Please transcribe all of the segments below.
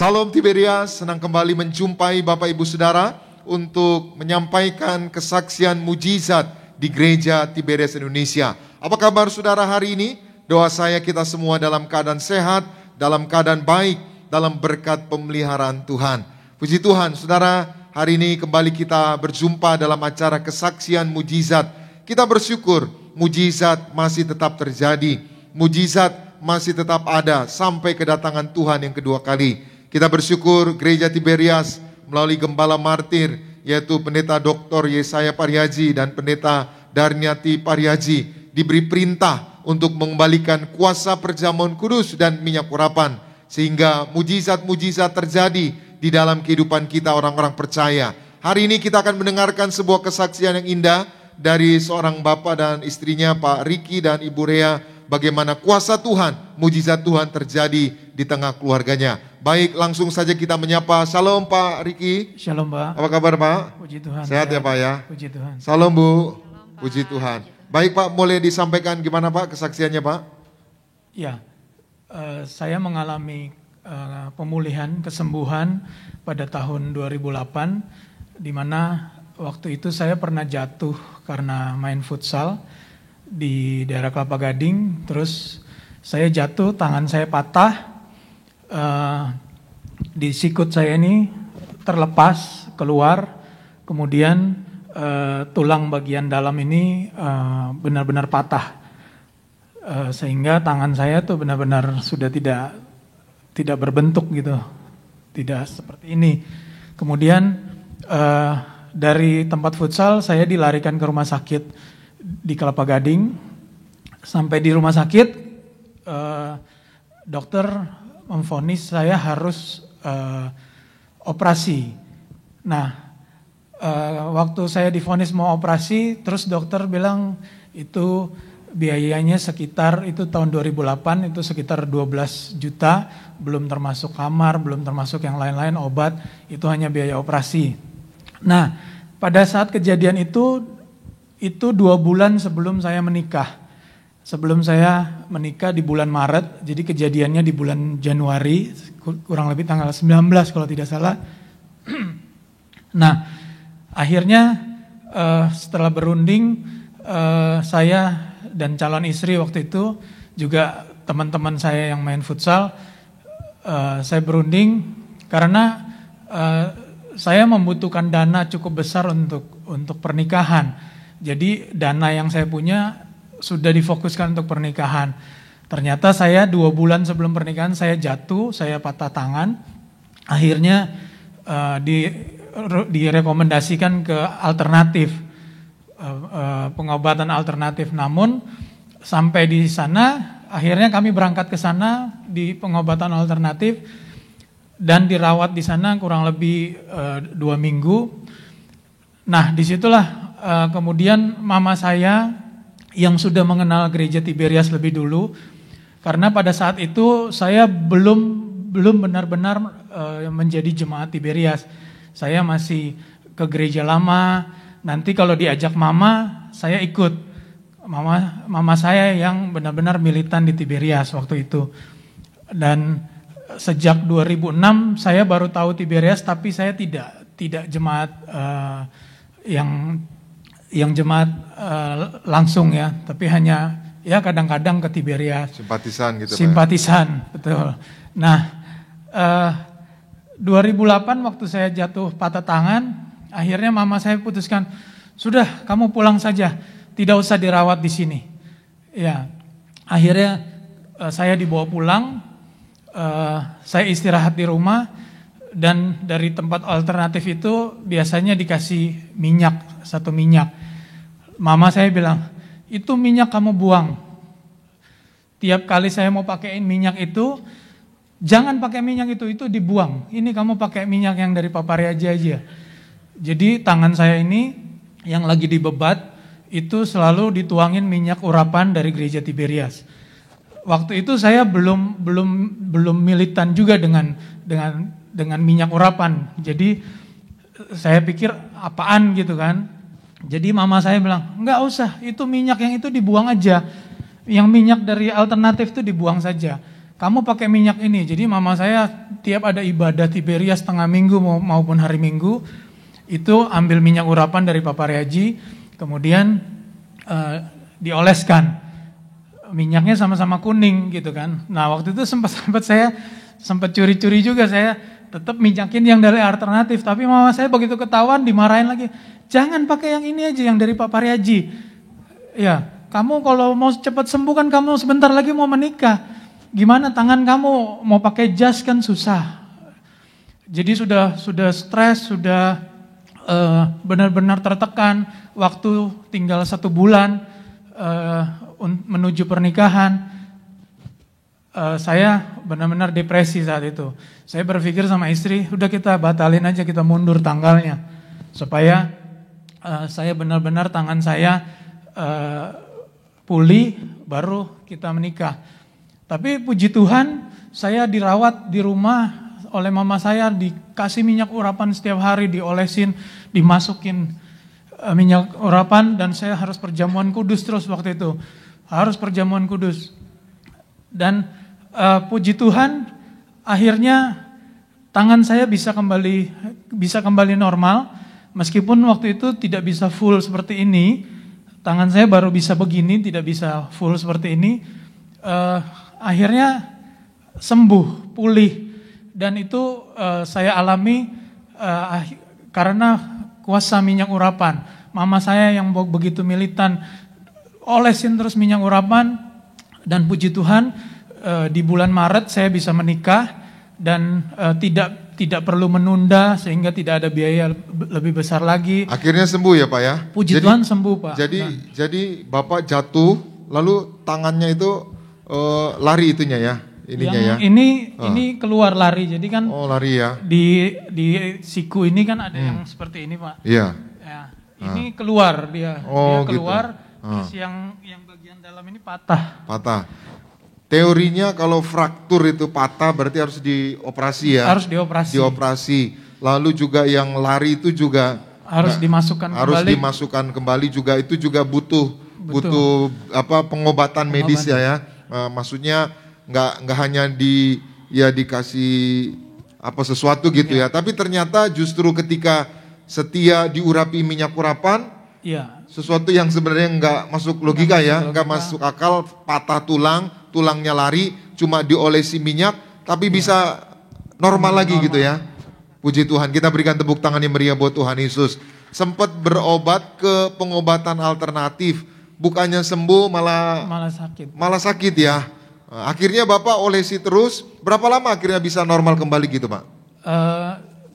Salam Tiberias, senang kembali menjumpai Bapak Ibu Saudara untuk menyampaikan kesaksian mujizat di Gereja Tiberias Indonesia. Apa kabar saudara hari ini? Doa saya kita semua dalam keadaan sehat, dalam keadaan baik, dalam berkat pemeliharaan Tuhan. Puji Tuhan, saudara, hari ini kembali kita berjumpa dalam acara kesaksian mujizat. Kita bersyukur, mujizat masih tetap terjadi, mujizat masih tetap ada sampai kedatangan Tuhan yang kedua kali. Kita bersyukur Gereja Tiberias melalui Gembala Martir, yaitu Pendeta Dr. Yesaya Pariaji dan Pendeta Darniati Pariaji, diberi perintah untuk mengembalikan kuasa perjamuan kudus dan minyak urapan, sehingga mujizat-mujizat terjadi di dalam kehidupan kita orang-orang percaya. Hari ini kita akan mendengarkan sebuah kesaksian yang indah dari seorang bapak dan istrinya, Pak Riki dan Ibu Rea, bagaimana kuasa Tuhan, mujizat Tuhan terjadi di tengah keluarganya. Baik, langsung saja kita menyapa. Shalom Pak Riki. Shalom Pak. Apa kabar Pak? Puji Tuhan. Sehat ya Pak ya? Puji Tuhan. Salam Bu. Puji Tuhan. Baik Pak, boleh disampaikan gimana Pak kesaksiannya Pak? Ya, saya mengalami pemulihan, kesembuhan pada tahun 2008, di mana waktu itu saya pernah jatuh karena main futsal di daerah Kelapa Gading. Terus saya jatuh, tangan saya patah, di sikut saya ini terlepas keluar, kemudian tulang bagian dalam ini benar-benar patah, sehingga tangan saya tuh benar-benar sudah tidak berbentuk gitu, tidak seperti ini. Kemudian dari tempat futsal saya dilarikan ke rumah sakit di Kelapa Gading. Sampai di rumah sakit, dokter memvonis saya harus operasi. Nah, waktu saya divonis mau operasi, terus dokter bilang itu biayanya sekitar, itu tahun 2008 itu sekitar 12 juta, belum termasuk kamar, belum termasuk yang lain-lain, obat, itu hanya biaya operasi. Nah, pada saat kejadian itu 2 bulan sebelum saya menikah. Sebelum saya menikah di bulan Maret, jadi kejadiannya di bulan Januari, kurang lebih tanggal 19 kalau tidak salah. Nah, akhirnya setelah berunding, saya dan calon istri waktu itu, juga teman-teman saya yang main futsal, saya berunding karena saya membutuhkan dana cukup besar untuk pernikahan. Jadi dana yang saya punya sudah difokuskan untuk pernikahan. Ternyata saya 2 bulan sebelum pernikahan saya jatuh, saya patah tangan. Akhirnya direkomendasikan ke alternatif, pengobatan alternatif. Namun sampai di sana, akhirnya kami berangkat ke sana di pengobatan alternatif dan dirawat di sana kurang lebih 2 minggu. Nah, disitulah kemudian mama saya yang sudah mengenal Gereja Tiberias lebih dulu, karena pada saat itu saya belum benar-benar menjadi jemaat Tiberias. Saya masih ke gereja lama. Nanti kalau diajak mama, saya ikut. Mama saya yang benar-benar militan di Tiberias waktu itu. Dan sejak 2006 saya baru tahu Tiberias, tapi saya tidak jemaat yang jemaat langsung ya, tapi hanya ya kadang-kadang ke Tiberias. Simpatisan gitu Pak. Simpatisan, betul. Nah, 2008 waktu saya jatuh patah tangan, akhirnya mama saya putuskan, sudah kamu pulang saja, tidak usah dirawat di sini. Ya, akhirnya saya dibawa pulang, saya istirahat di rumah, dan dari tempat alternatif itu biasanya dikasih minyak, 1 minyak. Mama saya bilang, itu minyak kamu buang. Tiap kali saya mau pakaiin minyak itu, jangan pakai minyak itu dibuang. Ini kamu pakai minyak yang dari Papa Rea aja. Jadi tangan saya ini yang lagi dibebat itu selalu dituangin minyak urapan dari Gereja Tiberias. Waktu itu saya belum militan juga dengan minyak urapan. Jadi saya pikir apaan gitu kan. Jadi mama saya bilang, enggak usah, itu minyak yang itu dibuang aja. Yang minyak dari alternatif itu dibuang saja. kamu pakai minyak ini. Jadi mama saya tiap ada ibadah Tiberias tengah minggu maupun hari Minggu, itu ambil minyak urapan dari Papa Reaji, kemudian dioleskan. Minyaknya sama-sama kuning gitu kan. Nah waktu itu sempat curi-curi juga, saya tetap minyakin yang dari alternatif. Tapi mama saya begitu ketahuan dimarahin lagi. Jangan pakai yang ini aja, yang dari Papa Reaji. Ya, kamu kalau mau cepat sembuh kan kamu sebentar lagi mau menikah. Gimana tangan kamu mau pakai jas kan susah. Jadi sudah stres, sudah benar-benar tertekan. Waktu tinggal 1 bulan menuju pernikahan. Saya benar-benar depresi saat itu. Saya berpikir sama istri, udah kita batalin aja, kita mundur tanggalnya. Supaya saya benar-benar tangan saya pulih, baru kita menikah. Tapi puji Tuhan, saya dirawat di rumah oleh mama saya, dikasih minyak urapan setiap hari, diolesin, dimasukin minyak urapan, dan saya harus perjamuan kudus terus waktu itu. Harus perjamuan kudus. Dan puji Tuhan, akhirnya tangan saya bisa kembali normal, meskipun waktu itu tidak bisa full seperti ini. Tangan saya baru bisa begini, tidak bisa full seperti ini. Akhirnya sembuh, pulih, dan itu saya alami karena kuasa minyak urapan. Mama saya yang begitu militan, olesin terus minyak urapan, dan puji Tuhan di bulan Maret saya bisa menikah, dan tidak perlu menunda sehingga tidak ada biaya lebih besar lagi. Akhirnya sembuh ya Pak ya? Puji Tuhan sembuh Pak. Jadi Bapak jatuh, lalu tangannya itu lari itunya ya, ininya yang ya. Ini keluar lari, jadi kan. Oh lari ya. Di siku ini kan ada yang seperti ini Pak. Iya. Ya, ini keluar dia. Oh, dia keluar. Gitu. Terus yang bagian dalam ini patah. Patah. Teorinya kalau fraktur itu patah berarti harus dioperasi ya. Harus dioperasi. Dioperasi. Lalu juga yang lari itu juga harus dimasukkan kembali juga, itu juga butuh pengobatan medis ya. Maksudnya nggak hanya dikasih sesuatu gitu ya, tapi ternyata justru ketika setia diurapi minyak urapan, sesuatu yang sebenarnya nggak masuk logika ya, nggak masuk akal, patah tulangnya lari, cuma diolesi minyak, tapi bisa normal lagi gitu ya. Puji Tuhan, kita berikan tepuk tangan yang meriah buat Tuhan Yesus. Sempat berobat ke pengobatan alternatif, bukannya sembuh malah sakit ya. Akhirnya Bapak olesi terus. Berapa lama akhirnya bisa normal kembali gitu Pak?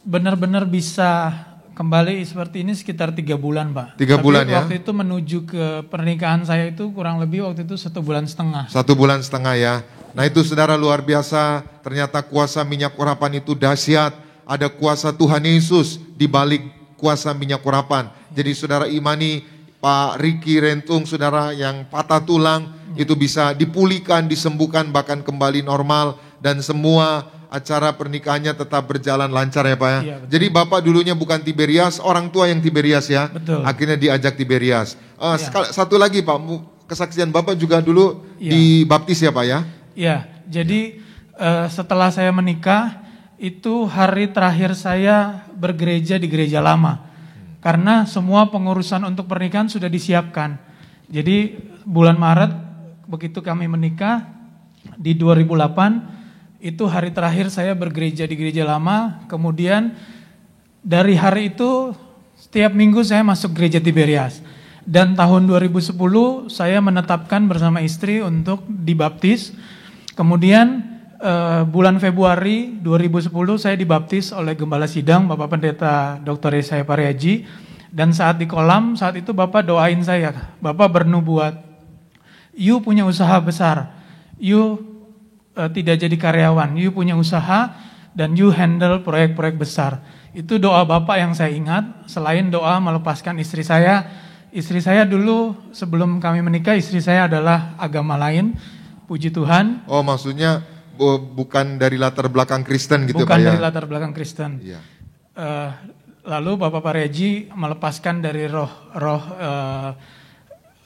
Benar-benar bisa kembali seperti ini sekitar 3 bulan Pak. 3 bulan ya? Waktu itu menuju ke pernikahan saya itu kurang lebih waktu itu 1,5 bulan. 1,5 bulan ya. Nah itu saudara luar biasa. Ternyata kuasa minyak urapan itu dahsyat. Ada kuasa Tuhan Yesus di balik kuasa minyak urapan. Jadi saudara imani Pak Riki Rentung, saudara yang patah tulang, itu bisa dipulihkan, disembuhkan, bahkan kembali normal. Dan semua acara pernikahannya tetap berjalan lancar ya Pak ya. Iya, jadi Bapak dulunya bukan Tiberias, orang tua yang Tiberias ya. Betul. Akhirnya diajak Tiberias. Satu lagi Pak, kesaksian Bapak juga dulu dibaptis ya Pak ya. Iya, jadi setelah saya menikah, itu hari terakhir saya bergereja di gereja lama. Karena semua pengurusan untuk pernikahan sudah disiapkan. Jadi bulan Maret begitu kami menikah di 2008, itu hari terakhir saya bergereja di gereja lama. Kemudian dari hari itu setiap minggu saya masuk gereja Tiberias. Dan tahun 2010 saya menetapkan bersama istri untuk dibaptis. Kemudian bulan Februari 2010 saya dibaptis oleh Gembala Sidang Bapak Pendeta Dr. Yesaya Pariaji. Dan saat di kolam, saat itu Bapak doain saya, Bapak bernubuat, you punya usaha besar, you tidak jadi karyawan, you punya usaha dan you handle proyek-proyek besar. Itu doa Bapak yang saya ingat, selain doa melepaskan istri saya. Istri saya dulu sebelum kami menikah, istri saya adalah agama lain, puji Tuhan. Oh maksudnya bukan dari latar belakang Kristen gitu Pak ya? Bukan dari latar belakang Kristen. Iya. Lalu Bapak Pariaji melepaskan dari roh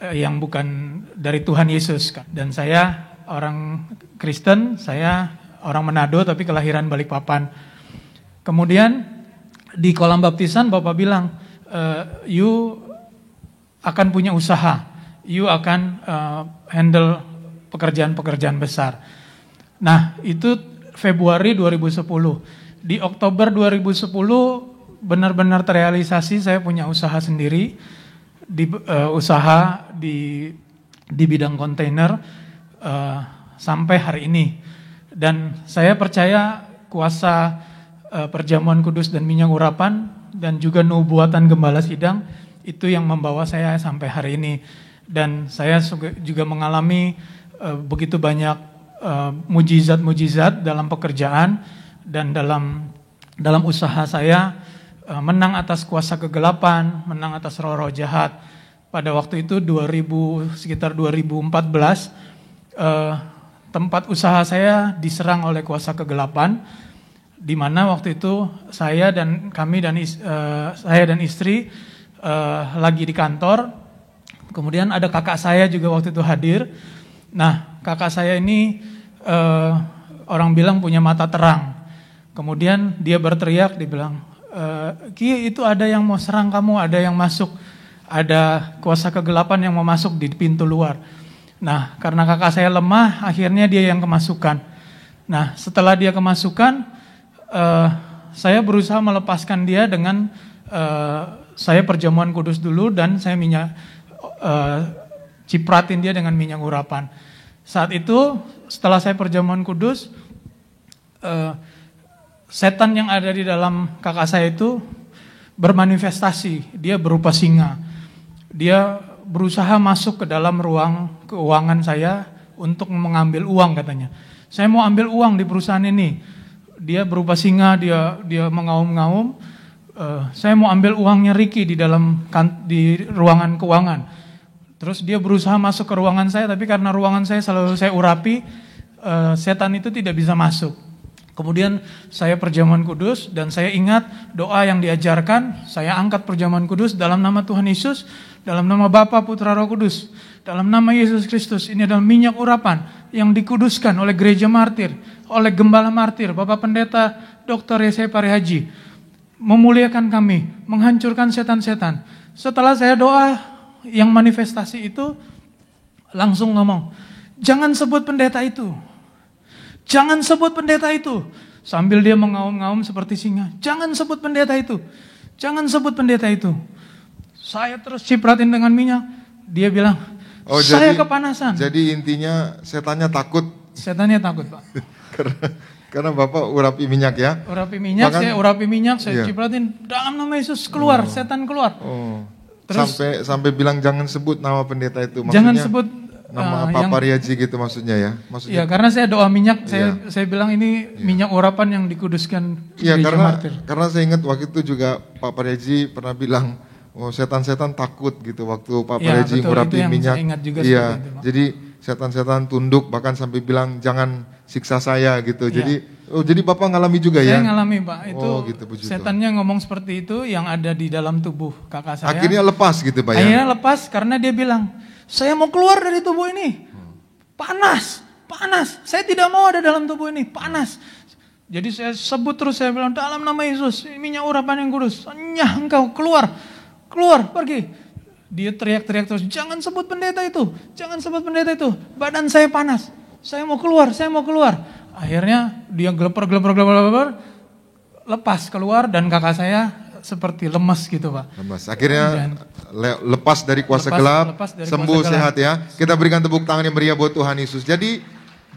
yang bukan dari Tuhan Yesus. Dan saya orang Kristen, saya orang Manado tapi kelahiran Balikpapan. Kemudian di kolam baptisan Bapak bilang, you akan punya usaha, you akan handle pekerjaan-pekerjaan besar. Nah, itu Februari 2010. Di Oktober 2010 benar-benar terrealisasi, saya punya usaha sendiri, usaha di bidang kontainer sampai hari ini. Dan saya percaya kuasa perjamuan kudus dan minyak urapan dan juga nubuatan gembala sidang itu yang membawa saya sampai hari ini. Dan saya juga mengalami begitu banyak mujizat-mujizat dalam pekerjaan dan dalam usaha saya, menang atas kuasa kegelapan, menang atas roh-roh jahat. Pada waktu itu sekitar 2014, tempat usaha saya diserang oleh kuasa kegelapan, di mana waktu itu saya dan istri lagi di kantor. Kemudian ada kakak saya juga waktu itu hadir. Nah, kakak saya ini orang bilang punya mata terang. Kemudian dia berteriak, dia bilang, Ki, itu ada yang mau serang kamu, ada yang masuk, ada kuasa kegelapan yang mau masuk di pintu luar. Nah, karena kakak saya lemah, akhirnya dia yang kemasukan. Nah, setelah dia kemasukan, saya berusaha melepaskan dia dengan saya perjamuan kudus dulu dan saya cipratin dia dengan minyak urapan. Saat itu, setelah saya perjamuan kudus, setan yang ada di dalam kakak saya itu bermanifestasi, dia berupa singa. Dia berusaha masuk ke dalam ruang keuangan saya untuk mengambil uang katanya. Saya mau ambil uang di perusahaan ini. Dia berupa singa, dia mengaum-ngaum. Saya mau ambil uangnya Ricky di ruangan keuangan. Terus dia berusaha masuk ke ruangan saya, tapi karena ruangan saya selalu saya urapi, setan itu tidak bisa masuk. Kemudian saya perjamuan kudus dan saya ingat doa yang diajarkan, saya angkat perjamuan kudus dalam nama Tuhan Yesus, dalam nama Bapa, Putra, Roh Kudus, dalam nama Yesus Kristus. Ini adalah minyak urapan yang dikuduskan oleh gereja martir, oleh gembala martir, Bapak Pendeta Dr. Yesaya Parihaji, memuliakan kami, menghancurkan setan-setan. Setelah saya doa yang manifestasi itu, langsung ngomong, jangan sebut pendeta itu. Jangan sebut pendeta itu. Sambil dia mengaum-ngaum seperti singa. Jangan sebut pendeta itu. Jangan sebut pendeta itu. Saya terus cipratin dengan minyak. Dia bilang, saya kepanasan. Jadi intinya setannya takut. Setannya takut, Pak. karena Bapak urapi minyak ya. Urapi minyak, saya cipratin. Dalam nama Yesus keluar, setan keluar. Terus, sampai bilang jangan sebut nama pendeta itu. Maksudnya, jangan sebut nama Pak Parihaji gitu maksudnya ya. Iya, karena saya doa minyak, saya bilang ini minyak urapan yang dikuduskan gereja martir. Karena saya ingat waktu itu juga Pak Parihaji pernah bilang, setan-setan takut gitu waktu Pak Parihaji ngurapi minyak. Iya, jadi setan-setan tunduk bahkan sampai bilang jangan siksa saya gitu. Jadi jadi Bapak ngalami juga ya? Saya ngalami, Pak. Itu gitu, setannya ngomong seperti itu yang ada di dalam tubuh kakak saya. Akhirnya lepas gitu, Pak ya? Akhirnya lepas karena dia bilang, saya mau keluar dari tubuh ini. Panas. Saya tidak mau ada dalam tubuh ini. Panas. Jadi saya sebut terus, saya bilang, dalam nama Yesus, minyak urapan yang kudus. Nyah, engkau keluar, pergi. Dia teriak-teriak terus, jangan sebut pendeta itu. Badan saya panas. Saya mau keluar. Akhirnya dia geleper, lepas keluar dan kakak saya seperti lemas gitu, Pak. Lemas. Akhirnya lepas dari kuasa gelap, sembuh sehat ya. Kita berikan tepuk tangan yang meriah buat Tuhan Yesus. Jadi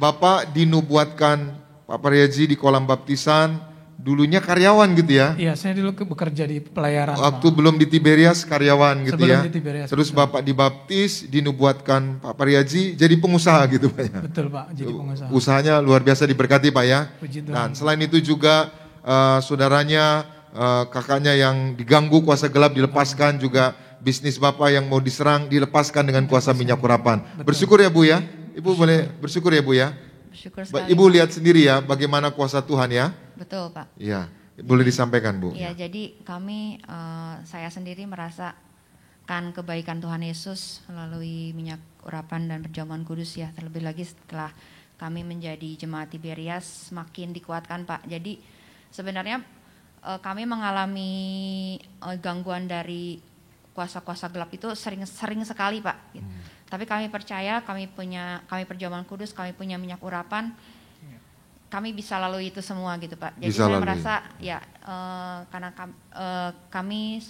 Bapak dinubuatkan Pak Parihaji di kolam baptisan, dulunya karyawan gitu ya? Iya, saya dulu bekerja di pelayaran. Waktu belum di Tiberias karyawan gitu ya? Di Tiberias, terus betul. Bapak dibaptis, dinubuatkan Pak Parihaji jadi pengusaha gitu Pak ya? Betul Pak, jadi pengusaha. Usahanya luar biasa diberkati Pak ya? Puji Tuhan. Dan selain itu juga saudaranya, kakaknya yang diganggu kuasa gelap dilepaskan, juga bisnis Bapak yang mau diserang dilepaskan dengan kuasa minyak urapan. Bersyukur ya Bu ya? Ibu boleh bersyukur ya Bu ya? Bersyukur sekali. Ibu lihat sendiri ya bagaimana kuasa Tuhan ya? Betul Pak. Iya, boleh disampaikan Bu. Iya, jadi kami, saya sendiri merasa merasakan kebaikan Tuhan Yesus melalui minyak urapan dan perjamuan kudus ya. Terlebih lagi setelah kami menjadi jemaat Tiberias semakin dikuatkan Pak. Jadi sebenarnya kami mengalami gangguan dari kuasa-kuasa gelap itu sering sekali Pak. Gitu. Tapi kami percaya kami perjamuan kudus, kami punya minyak urapan, kami bisa lalui itu semua gitu Pak. Jadi saya merasa ya karena kami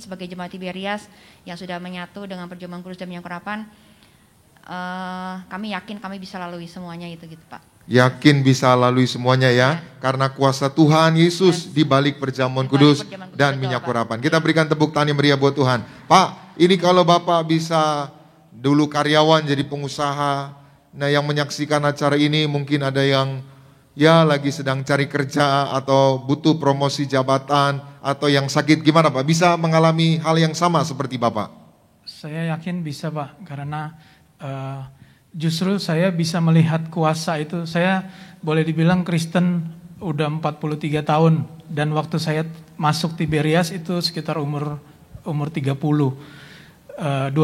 sebagai jemaat Tiberias yang sudah menyatu dengan perjamuan kudus dan minyak urapan, kami yakin kami bisa lalui semuanya itu gitu Pak. Yakin bisa lalui semuanya ya, karena kuasa Tuhan Yesus di balik perjamuan kudus dan minyak urapan. Kita berikan tepuk tangan yang meriah buat Tuhan. Pak, ini kalau Bapak bisa dulu karyawan jadi pengusaha, nah yang menyaksikan acara ini mungkin ada yang ya lagi sedang cari kerja atau butuh promosi jabatan atau yang sakit, gimana Pak? Bisa mengalami hal yang sama seperti Bapak? Saya yakin bisa Pak, karena justru saya bisa melihat kuasa itu. Saya boleh dibilang Kristen udah 43 tahun dan waktu saya masuk Tiberias itu sekitar umur 30, 29-30.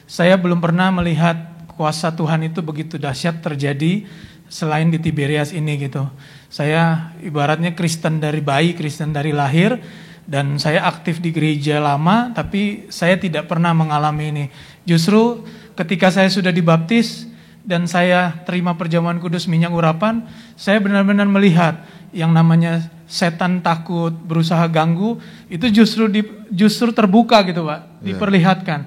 Saya belum pernah melihat kuasa Tuhan itu begitu dahsyat terjadi selain di Tiberias ini gitu. Saya ibaratnya Kristen dari bayi, Kristen dari lahir, dan saya aktif di gereja lama, tapi saya tidak pernah mengalami ini. Justru ketika saya sudah dibaptis dan saya terima perjamuan kudus minyak urapan, saya benar-benar melihat yang namanya setan takut berusaha ganggu itu justru terbuka gitu Pak, diperlihatkan.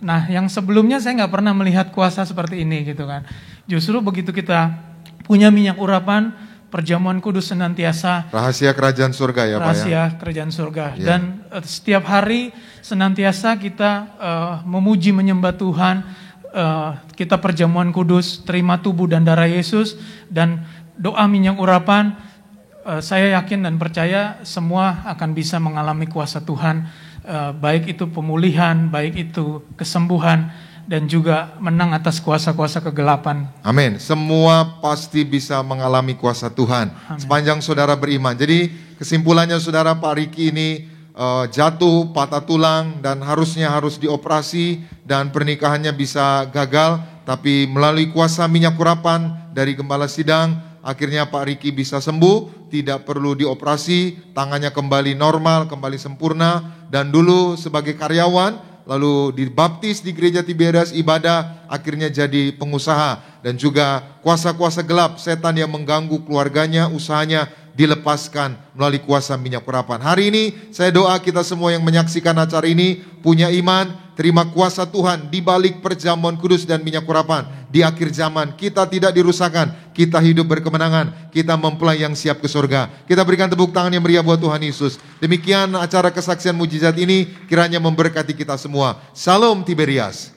Nah yang sebelumnya saya nggak pernah melihat kuasa seperti ini gitu kan. Justru begitu kita punya minyak urapan, perjamuan kudus senantiasa. Rahasia kerajaan surga ya Pak ya. Rahasia kerajaan surga. Dan setiap hari senantiasa kita memuji menyembah Tuhan, kita perjamuan kudus, terima tubuh dan darah Yesus, dan doa minyak urapan. Saya yakin dan percaya semua akan bisa mengalami kuasa Tuhan, baik itu pemulihan, baik itu kesembuhan, dan juga menang atas kuasa-kuasa kegelapan. Amin. Semua pasti bisa mengalami kuasa Tuhan. Amin. Sepanjang saudara beriman. Jadi kesimpulannya saudara, Pak Riki ini jatuh, patah tulang, dan harus dioperasi, dan pernikahannya bisa gagal. Tapi melalui kuasa minyak urapan dari Gembala Sidang, akhirnya Pak Riki bisa sembuh, tidak perlu dioperasi, tangannya kembali normal, kembali sempurna. Dan dulu sebagai karyawan, lalu dibaptis di gereja Tiberias, ibadah, akhirnya jadi pengusaha. Dan juga kuasa-kuasa gelap, setan yang mengganggu keluarganya, usahanya, dilepaskan melalui kuasa minyak urapan. Hari ini saya doa kita semua yang menyaksikan acara ini punya iman, terima kuasa Tuhan di balik perjamuan kudus dan minyak urapan. Di akhir zaman kita tidak dirusakkan, kita hidup berkemenangan, kita mempelai yang siap ke surga. Kita berikan tepuk tangan yang meriah buat Tuhan Yesus. Demikian acara kesaksian mujizat ini kiranya memberkati kita semua. Salam Tiberias.